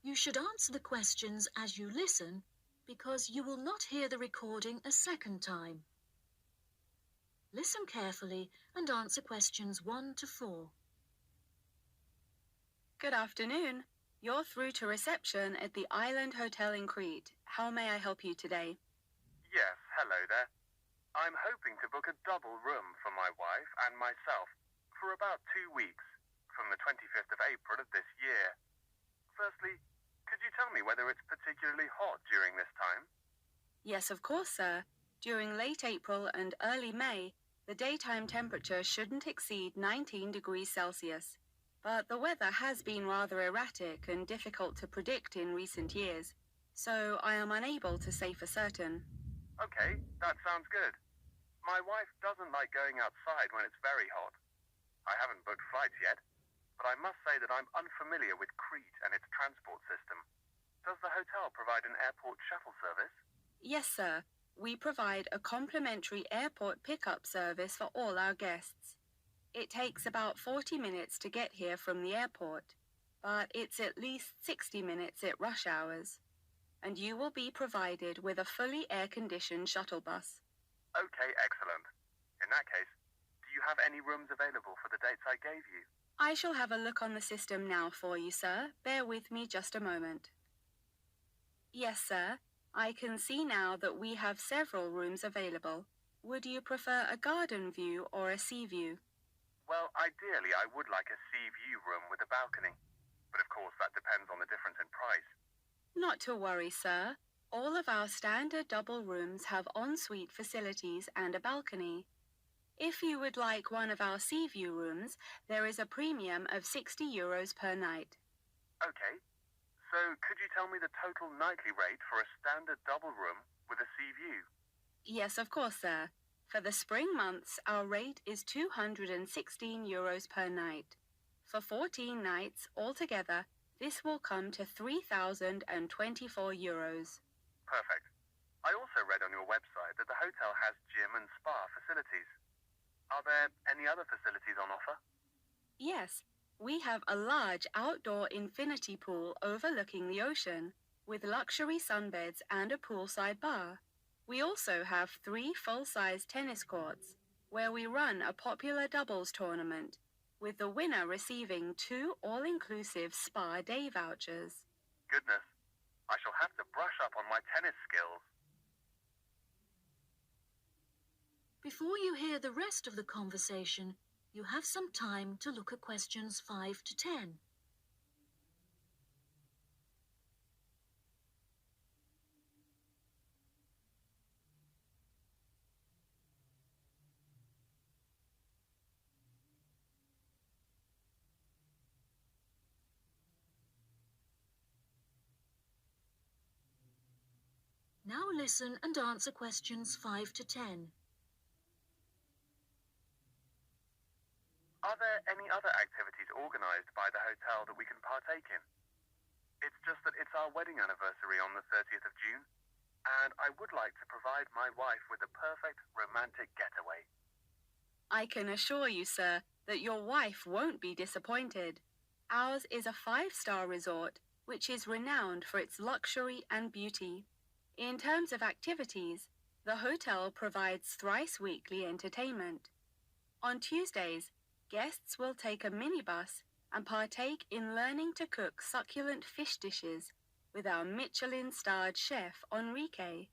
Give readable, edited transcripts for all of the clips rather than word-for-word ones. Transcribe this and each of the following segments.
You should answer the questions as you listen because you will not hear the recording a second time. Listen carefully and answer questions 1 to 4. Good afternoon. You're through to reception at the Island Hotel in Crete. How may I help you today? Yes, hello there. I'm hoping to book a double room for my wife and myself for about 2 weeks, from the 25th of April of this year. Firstly, could you tell me whether it's particularly hot during this time? Yes, of course, sir. During late April and early May, the daytime temperature shouldn't exceed 19 degrees Celsius. But the weather has been rather erratic and difficult to predict in recent years, so I am unable to say for certain. Okay, that sounds good. My wife doesn't like going outside when it's very hot. I haven't booked flights yet, but I must say that I'm unfamiliar with Crete and its transport system. Does the hotel provide an airport shuttle service? Yes, sir. We provide a complimentary airport pickup service for all our guests. It takes about 40 minutes to get here from the airport, but it's at least 60 minutes at rush hours. And you will be provided with a fully air-conditioned shuttle bus. Okay, excellent. In that case, do you have any rooms available for the dates I gave you? I shall have a look on the system now for you, sir. Bear with me just a moment. Yes, sir. I can see now that we have several rooms available. Would you prefer a garden view or a sea view? Well, ideally I would like a sea view room with a balcony, but of course that depends on the difference in price. Not to worry, sir. All of our standard double rooms have ensuite facilities and a balcony. If you would like one of our sea view rooms, there is a premium of €60 per night. Okay, so could you tell me the total nightly rate for a standard double room with a sea view? Yes, of course, sir. For the spring months, our rate is €216 per night. For 14 nights altogether, this will come to €3,024. Perfect. I also read on your website that the hotel has gym and spa facilities. Are there any other facilities on offer? Yes, we have a large outdoor infinity pool overlooking the ocean, with luxury sunbeds and a poolside bar. We also have 3 full-size tennis courts, where we run a popular doubles tournament, with the winner receiving 2 all-inclusive spa day vouchers. Goodness, I shall have to brush up on my tennis skills. Before you hear the rest of the conversation, you have some time to look at questions 5 to 10. Now listen and answer questions 5 to 10. Are there any other activities organized by the hotel that we can partake in? It's just that it's our wedding anniversary on the 30th of June, and I would like to provide my wife with a perfect romantic getaway. I can assure you, sir, that your wife won't be disappointed. Ours is a 5-star resort, which is renowned for its luxury and beauty. In terms of activities, the hotel provides thrice-weekly entertainment. On Tuesdays, guests will take a minibus and partake in learning to cook succulent fish dishes with our Michelin-starred chef Enrique.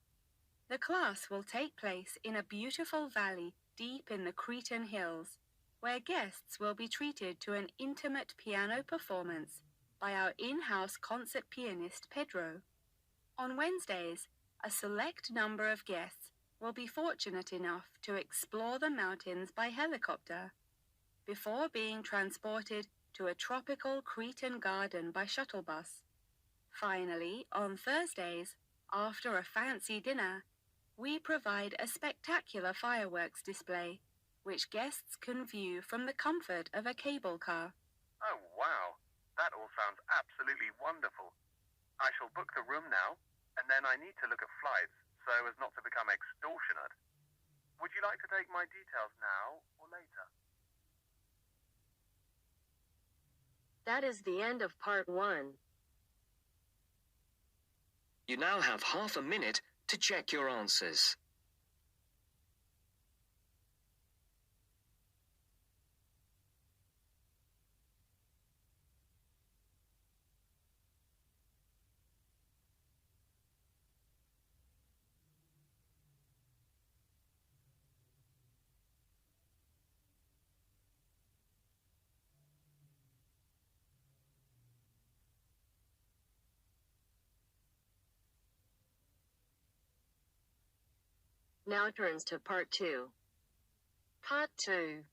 The class will take place in a beautiful valley deep in the Cretan hills, where guests will be treated to an intimate piano performance by our in-house concert pianist Pedro. On Wednesdays, a select number of guests will be fortunate enough to explore the mountains by helicopter, before being transported to a tropical Cretan garden by shuttle bus. Finally, on Thursdays, after a fancy dinner, we provide a spectacular fireworks display, which guests can view from the comfort of a cable car. Oh, wow. That all sounds absolutely wonderful. I shall book the room now, and then I need to look at flights so as not to become extortionate. Would you like to take my details now or later? That is the end of part 1. You now have half a minute to check your answers. Now turns to part 2. Part 2.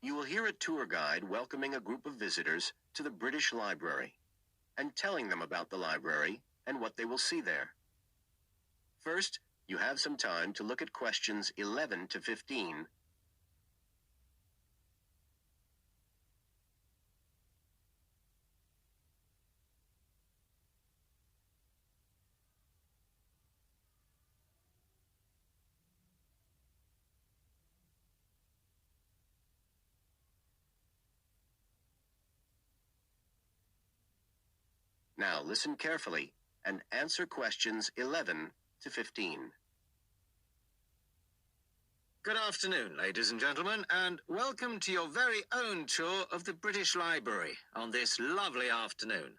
You will hear a tour guide welcoming a group of visitors to the British Library and telling them about the library and what they will see there. First, you have some time to look at questions 11 to 15. Now listen carefully and answer questions 11 to 15. Good afternoon, ladies and gentlemen, and welcome to your very own tour of the British Library on this lovely afternoon.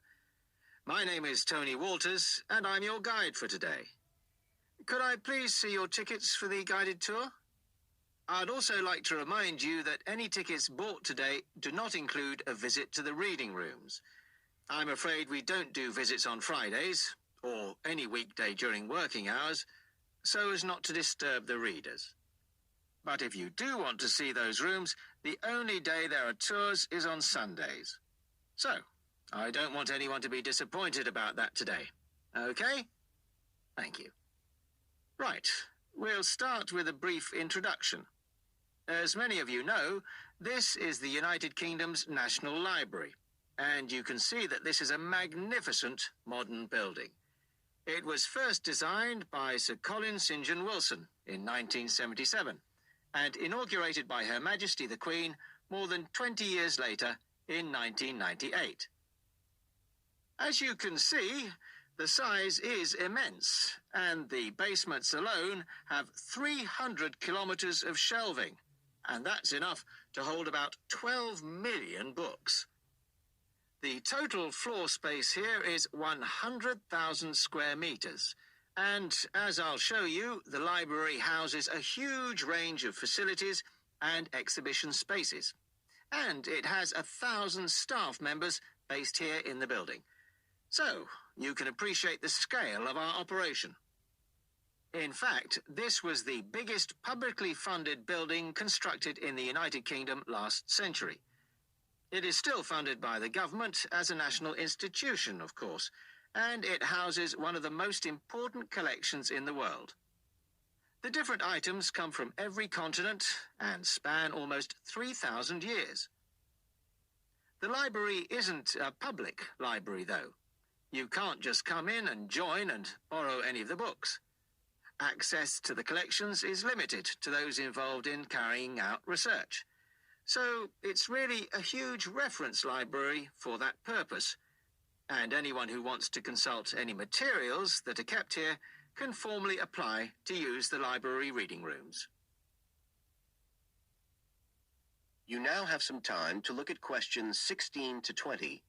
My name is Tony Walters, and I'm your guide for today. Could I please see your tickets for the guided tour? I'd also like to remind you that any tickets bought today do not include a visit to the reading rooms. I'm afraid we don't do visits on Fridays, or any weekday during working hours, so as not to disturb the readers. But if you do want to see those rooms, the only day there are tours is on Sundays. So, I don't want anyone to be disappointed about that today. Okay? Thank you. Right, we'll start with a brief introduction. As many of you know, this is the United Kingdom's National Library, and you can see that this is a magnificent modern building. It was first designed by Sir Colin St. John Wilson in 1977, and inaugurated by Her Majesty the Queen more than 20 years later in 1998. As you can see, the size is immense, and the basements alone have 300 kilometres of shelving, and that's enough to hold about 12 million books. The total floor space here is 100,000 square metres, and as I'll show you, the library houses a huge range of facilities and exhibition spaces, and it has 1,000 staff members based here in the building. So, you can appreciate the scale of our operation. In fact, this was the biggest publicly funded building constructed in the United Kingdom last century. It is still funded by the government as a national institution, of course, and it houses one of the most important collections in the world. The different items come from every continent and span almost 3,000 years. The library isn't a public library, though. You can't just come in and join and borrow any of the books. Access to the collections is limited to those involved in carrying out research. So it's really a huge reference library for that purpose, and anyone who wants to consult any materials that are kept here can formally apply to use the library reading rooms. You now have some time to look at questions 16 to 20.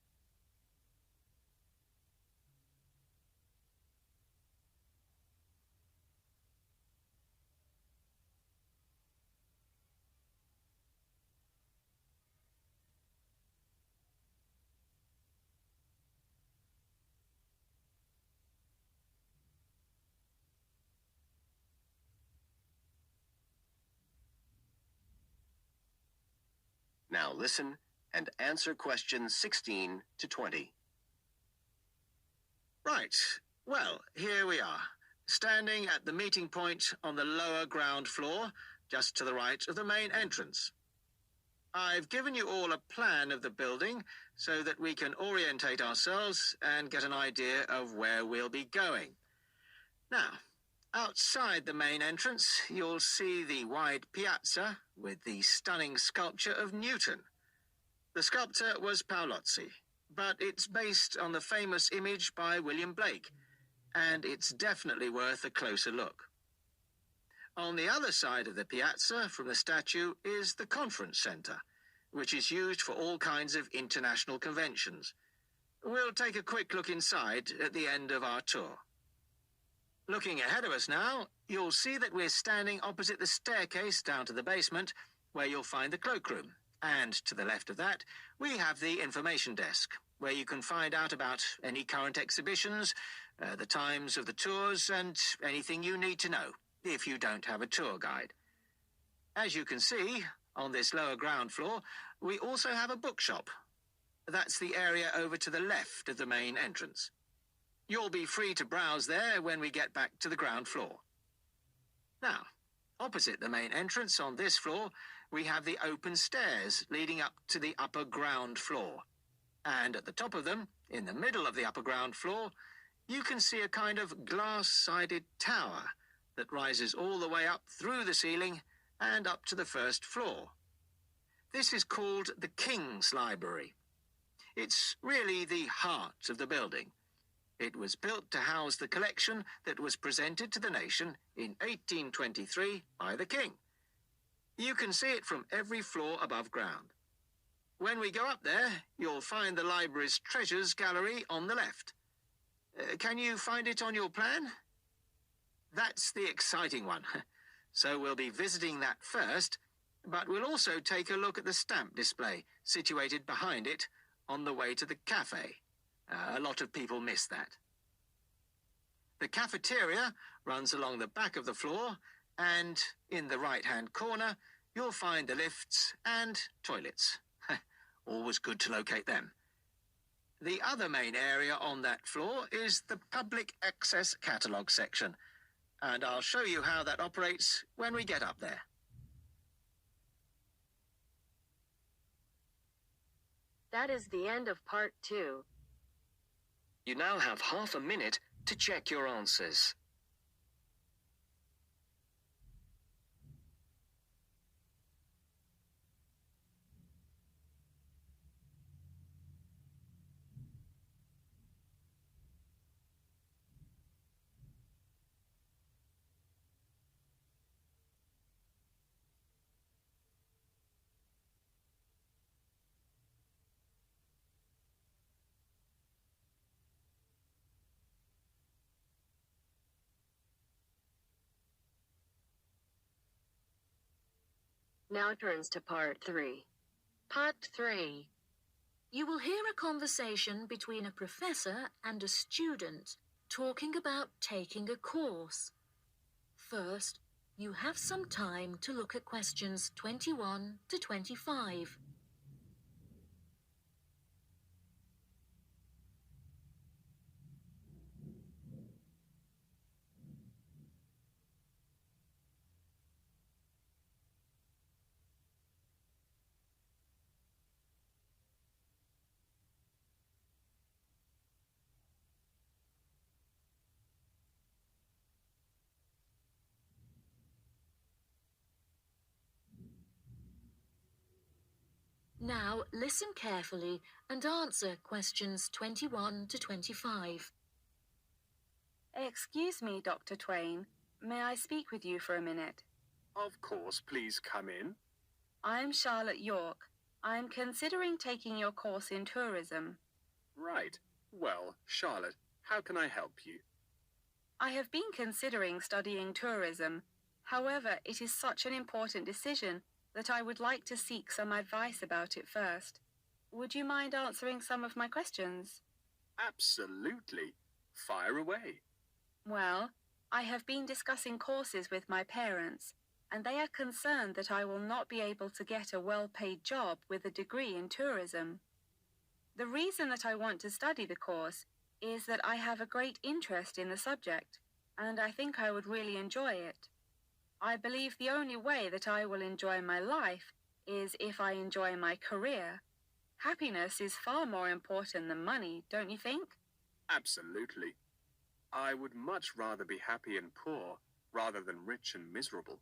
Now listen and answer questions 16 to 20. Right, well, here we are, standing at the meeting point on the lower ground floor, just to the right of the main entrance. I've given you all a plan of the building so that we can orientate ourselves and get an idea of where we'll be going. Now, outside the main entrance, you'll see the wide piazza with the stunning sculpture of Newton. The sculptor was Paolozzi, but it's based on the famous image by William Blake, and it's definitely worth a closer look. On the other side of the piazza from the statue is the conference centre, which is used for all kinds of international conventions. We'll take a quick look inside at the end of our tour. Looking ahead of us now, you'll see that we're standing opposite the staircase down to the basement, where you'll find the cloakroom. And to the left of that, we have the information desk, where you can find out about any current exhibitions, the times of the tours, and anything you need to know, if you don't have a tour guide. As you can see, on this lower ground floor, we also have a bookshop. That's the area over to the left of the main entrance. You'll be free to browse there when we get back to the ground floor. Now, opposite the main entrance on this floor, we have the open stairs leading up to the upper ground floor. And at the top of them, in the middle of the upper ground floor, you can see a kind of glass-sided tower that rises all the way up through the ceiling and up to the first floor. This is called the King's Library. It's really the heart of the building. It was built to house the collection that was presented to the nation in 1823 by the King. You can see it from every floor above ground. When we go up there, you'll find the library's treasures gallery on the left. Can you find it on your plan? That's the exciting one. So we'll be visiting that first, but we'll also take a look at the stamp display situated behind it on the way to the cafe. A lot of people miss that. The cafeteria runs along the back of the floor, and in the right-hand corner, you'll find the lifts and toilets. Always good to locate them. The other main area on that floor is the public access catalogue section, and I'll show you how that operates when we get up there. That is the end of part 2. You now have half a minute to check your answers. Now turns to part 3. Part 3. You will hear a conversation between a professor and a student talking about taking a course. First, you have some time to look at questions 21 to 25. Now listen carefully and answer questions 21 to 25. Excuse me, Dr. Twain. May I speak with you for a minute? Of course, please come in. I'm Charlotte York. I'm considering taking your course in tourism. Right. Well, Charlotte, how can I help you? I have been considering studying tourism. However, it is such an important decision that I would like to seek some advice about it first. Would you mind answering some of my questions? Absolutely. Fire away. Well, I have been discussing courses with my parents, and they are concerned that I will not be able to get a well-paid job with a degree in tourism. The reason that I want to study the course is that I have a great interest in the subject, and I think I would really enjoy it. I believe the only way that I will enjoy my life is if I enjoy my career. Happiness is far more important than money, don't you think? Absolutely. I would much rather be happy and poor rather than rich and miserable.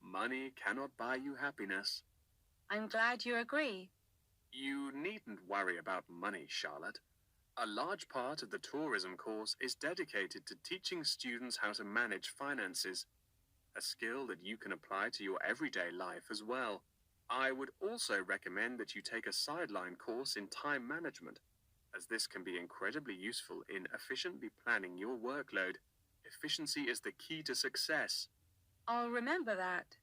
Money cannot buy you happiness. I'm glad you agree. You needn't worry about money, Charlotte. A large part of the tourism course is dedicated to teaching students how to manage finances, a skill that you can apply to your everyday life as well. I would also recommend that you take a sideline course in time management, as this can be incredibly useful in efficiently planning your workload. Efficiency is the key to success. I'll remember that.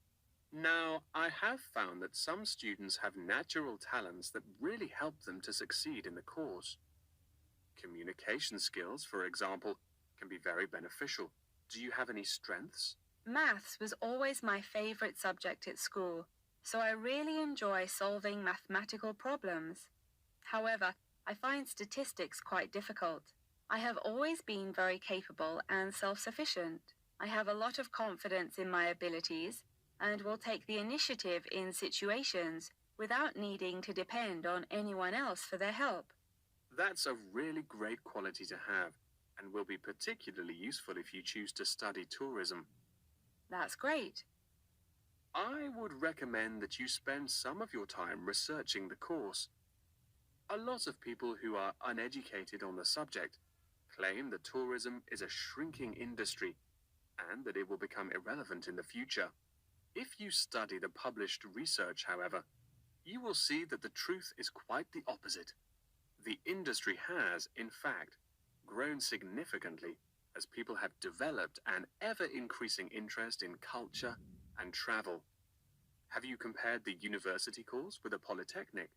Now, I have found that some students have natural talents that really help them to succeed in the course. Communication skills, for example, can be very beneficial. Do you have any strengths? Maths was always my favorite subject at school, so I really enjoy solving mathematical problems. However, I find statistics quite difficult. I have always been very capable and self-sufficient. I have a lot of confidence in my abilities and will take the initiative in situations without needing to depend on anyone else for their help. That's a really great quality to have, and will be particularly useful if you choose to study tourism. That's great. I would recommend that you spend some of your time researching the course. A lot of people who are uneducated on the subject claim that tourism is a shrinking industry and that it will become irrelevant in the future. If you study the published research, however, you will see that the truth is quite the opposite. The industry has, in fact, grown significantly as people have developed an ever-increasing interest in culture and travel. Have you compared the university course with a polytechnic?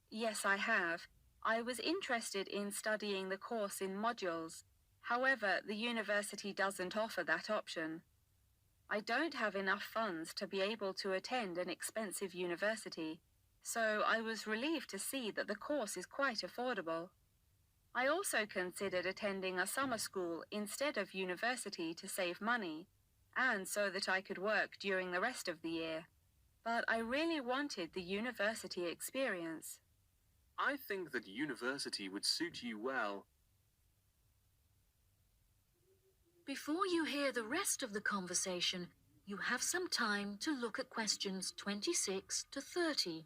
Yes, I have. I was interested in studying the course in modules. However, the university doesn't offer that option. I don't have enough funds to be able to attend an expensive university, so I was relieved to see that the course is quite affordable. I also considered attending a summer school instead of university to save money, and so that I could work during the rest of the year. But I really wanted the university experience. I think that university would suit you well. Before you hear the rest of the conversation, you have some time to look at questions 26 to 30.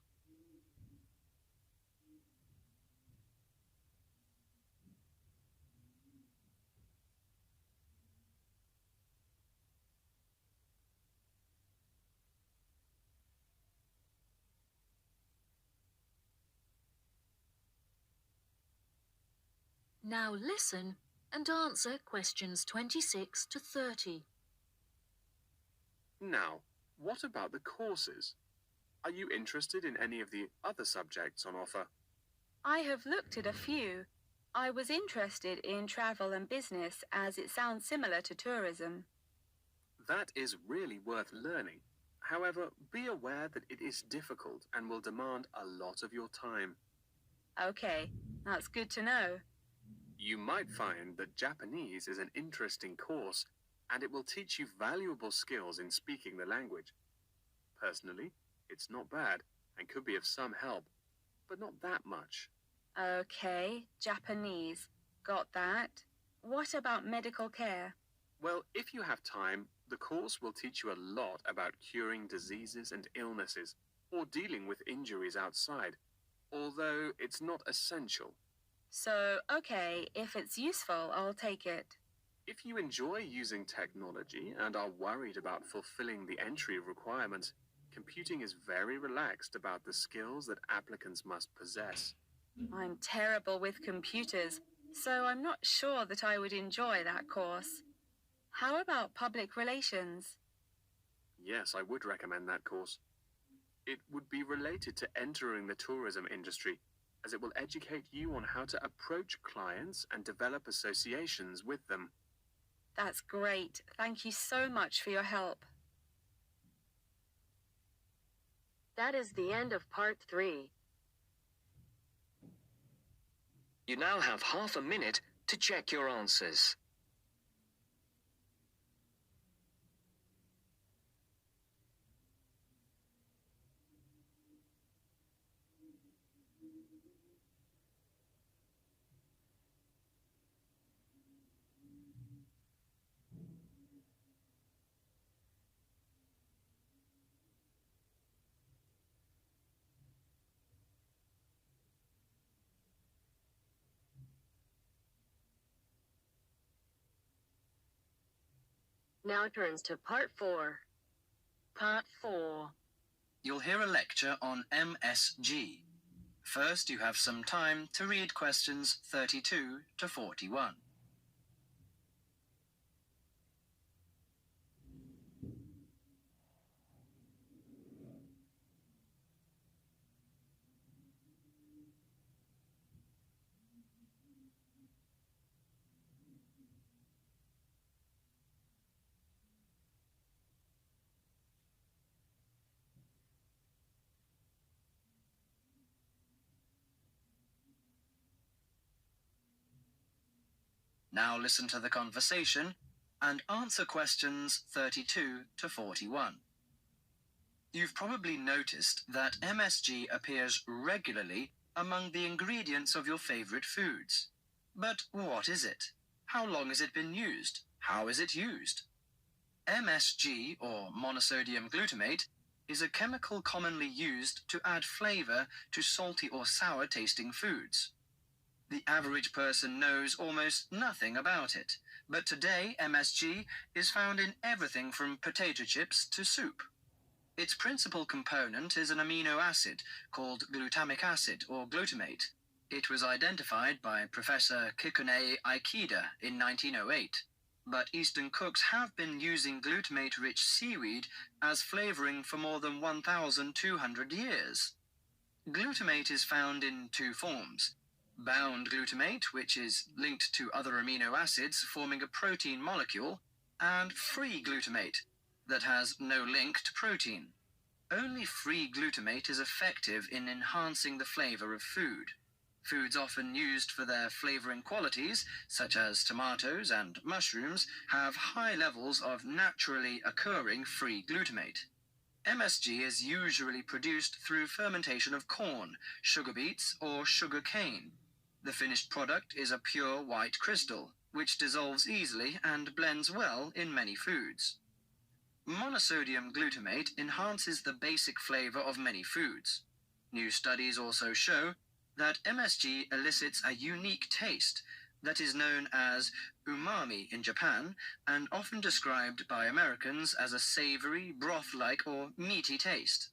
Now listen and answer questions 26 to 30. Now, what about the courses? Are you interested in any of the other subjects on offer? I have looked at a few. I was interested in travel and business as it sounds similar to tourism. That is really worth learning. However, be aware that it is difficult and will demand a lot of your time. Okay, that's good to know. You might find that Japanese is an interesting course, and it will teach you valuable skills in speaking the language. Personally, it's not bad and could be of some help, but not that much. Okay, Japanese. Got that. What about medical care? Well, if you have time, the course will teach you a lot about curing diseases and illnesses, or dealing with injuries outside, although it's not essential. So, okay, if it's useful, I'll take it. If you enjoy using technology and are worried about fulfilling the entry requirements, computing is very relaxed about the skills that applicants must possess. I'm terrible with computers, so I'm not sure that I would enjoy that course. How about public relations? Yes, I would recommend that course. It would be related to entering the tourism industry, as it will educate you on how to approach clients and develop associations with them. That's great. Thank you so much for your help. That is the end of part 3. You now have half a minute to check your answers. now turns to Part 4. Part 4. You'll hear a lecture on MSG. First, you have some time to read questions 32 to 41. Now listen to the conversation and answer questions 32 to 41. You've probably noticed that MSG appears regularly among the ingredients of your favorite foods. But what is it? How long has it been used? How is it used? MSG, or monosodium glutamate, is a chemical commonly used to add flavor to salty or sour tasting foods. The average person knows almost nothing about it, but today MSG is found in everything from potato chips to soup. Its principal component is an amino acid called glutamic acid or glutamate. It was identified by Professor Kikune Ikeda in 1908, but Eastern cooks have been using glutamate-rich seaweed as flavoring for more than 1,200 years. Glutamate is found in two forms: bound glutamate, which is linked to other amino acids forming a protein molecule, and free glutamate, that has no link to protein. Only free glutamate is effective in enhancing the flavor of food. Foods often used for their flavoring qualities, such as tomatoes and mushrooms, have high levels of naturally occurring free glutamate. MSG is usually produced through fermentation of corn, sugar beets, or sugar cane. The finished product is a pure white crystal, which dissolves easily and blends well in many foods. Monosodium glutamate enhances the basic flavor of many foods. New studies also show that MSG elicits a unique taste that is known as umami in Japan and often described by Americans as a savory, broth-like or meaty taste.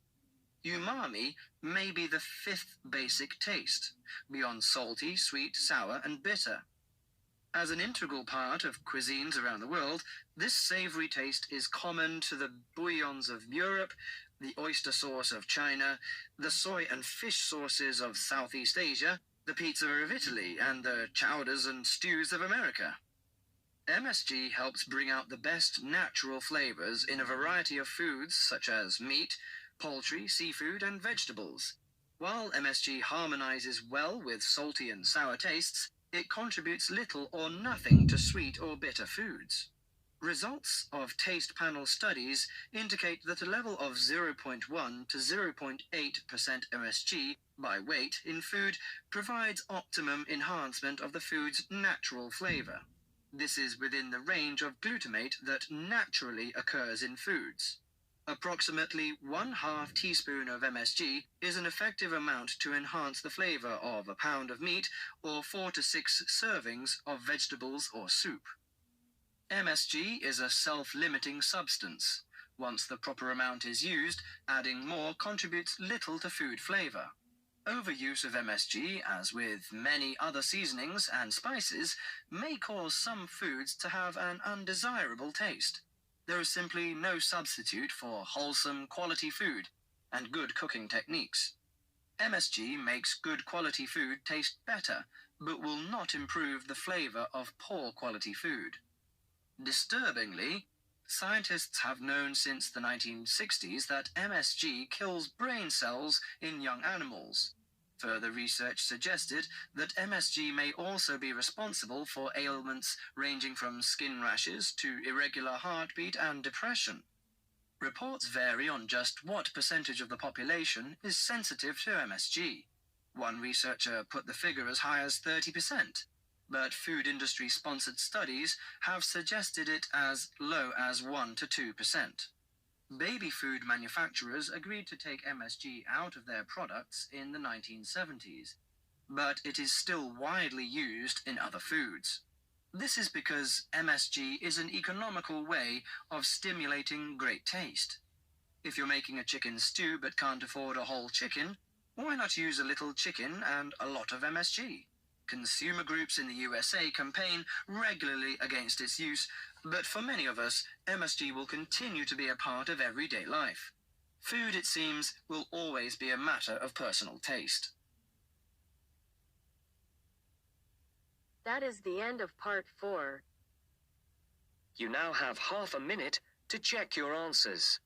Umami may be the fifth basic taste, beyond salty, sweet, sour, and bitter. As an integral part of cuisines around the world, this savory taste is common to the bouillons of Europe, the oyster sauce of China, the soy and fish sauces of Southeast Asia, the pizza of Italy, and the chowders and stews of America. MSG helps bring out the best natural flavors in a variety of foods such as meat, poultry, seafood, and vegetables. While MSG harmonizes well with salty and sour tastes, it contributes little or nothing to sweet or bitter foods. Results of taste panel studies indicate that a level of 0.1 to 0.8% MSG by weight in food provides optimum enhancement of the food's natural flavor. This is within the range of glutamate that naturally occurs in foods. Approximately 1/2 teaspoon of MSG is an effective amount to enhance the flavor of a pound of meat or 4 to 6 servings of vegetables or soup. MSG is a self-limiting substance. Once the proper amount is used, adding more contributes little to food flavor. Overuse of MSG, as with many other seasonings and spices, may cause some foods to have an undesirable taste. There is simply no substitute for wholesome quality food and good cooking techniques. MSG makes good quality food taste better, but will not improve the flavor of poor quality food. Disturbingly, scientists have known since the 1960s that MSG kills brain cells in young animals. Further research suggested that MSG may also be responsible for ailments ranging from skin rashes to irregular heartbeat and depression. Reports vary on just what percentage of the population is sensitive to MSG. One researcher put the figure as high as 30%, but food industry-sponsored studies have suggested it as low as 1 to 2%. Baby food manufacturers agreed to take MSG out of their products in the 1970s, but it is still widely used in other foods. This is because MSG is an economical way of stimulating great taste. If you're making a chicken stew but can't afford a whole chicken, why not use a little chicken and a lot of MSG? Consumer groups in the USA campaign regularly against its use, but for many of us, MSG will continue to be a part of everyday life. Food, it seems, will always be a matter of personal taste. That is the end of part 4. You now have half a minute to check your answers.